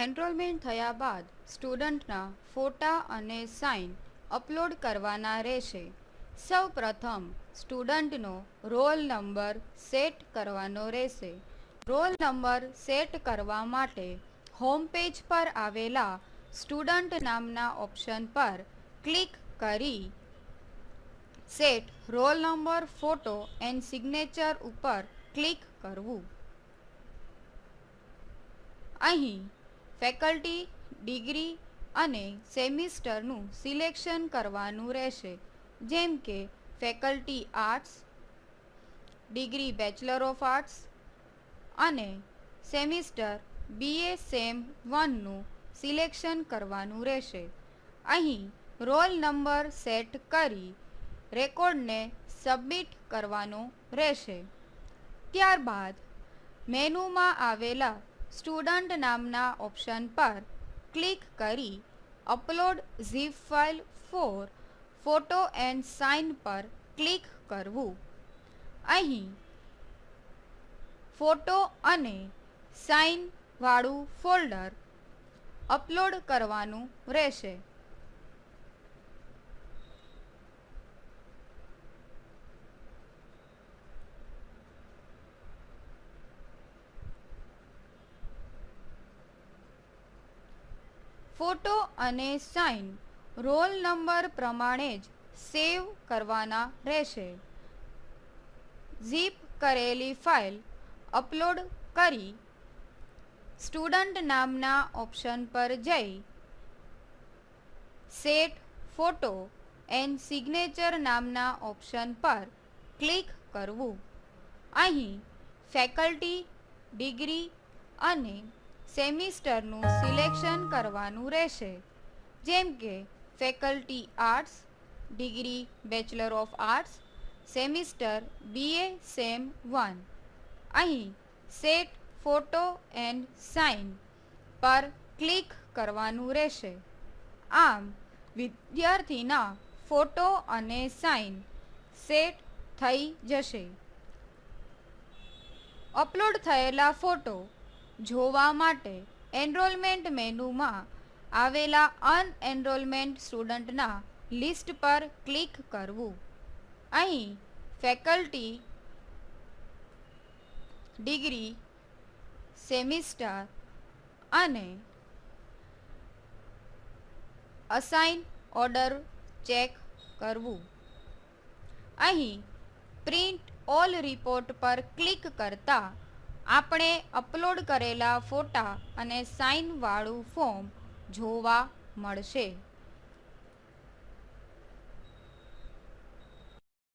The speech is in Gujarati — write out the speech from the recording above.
એનરોલમેન્ટ થયા બાદ સ્ટુડન્ટના ફોટા અને સાઇન અપલોડ કરવાના રહેશે. સૌ પ્રથમ સ્ટુડન્ટનો રોલ નંબર સેટ કરવાનો રહેશે. રોલ નંબર સેટ કરવા માટે હોમ પેજ પર આવેલા સ્ટુડન્ટ નામના ઓપ્શન પર ક્લિક કરી set roll number photo and signature ઉપર ક્લિક કરવું. અહીં ફેકલ્ટી, ડિગ્રી અને સેમિસ્ટરનું સિલેક્શન કરવાનું રહેશે, જેમ કે faculty arts, degree bachelor of arts અને સેમિસ્ટર BA સેમ 1નું સિલેક્શન કરવાનું રહેશે. અહીં રોલ નંબર સેટ કરી રેકોર્ડને સબમિટ કરવાનો રહેશે. ત્યારબાદ મેનુમાં આવેલા સ્ટુડન્ટ નામના ઓપ્શન પર ક્લિક કરી upload zip file for photo and sign પર ક્લિક કરવું. અહીં ફોટો અને સાઇન વાળું ફોલ્ડર અપલોડ કરવાનું રહેશે. ફોટો અને સાઇન રોલ નંબર પ્રમાણે જ સેવ કરવાના રહેશે. ઝીપ કરેલી ફાઇલ અપલોડ કરી સ્ટુડન્ટ નામના ઓપ્શન પર જઈ સેટ ફોટો એન્ડ સિગ્નેચર નામના ઓપ્શન પર ક્લિક કરવું. અહીં ફેકલ્ટી, ડિગ્રી અને સેમિસ્ટરનું સિલેક્શન કરવાનું રહેશે, જેમ કે faculty arts, degree bachelor of arts, semester BA sem 1. અહીં સેટ ફોટો એન્ડ સાઇન પર ક્લિક કરવાનું રહેશે. આમ વિદ્યાર્થીના ફોટો અને સાઇન સેટ થઈ જશે. અપલોડ થયેલા ફોટો જોવા માટે એનરોલમેન્ટ મેનુમાં આવેલા અનએનરોલમેન્ટ સ્ટુડન્ટના લિસ્ટ પર ક્લિક કરવું. અહીં ફેકલ્ટી, ડિગ્રી, સેમિસ્ટર અને અસાઇન ઓર્ડર ચેક કરવું. અહીં પ્રિન્ટ ઓલ રિપોર્ટ પર ક્લિક કરતા આપણે અપલોડ કરેલા ફોટા અને સાઇન વાળું ફોર્મ જોવા મળશે.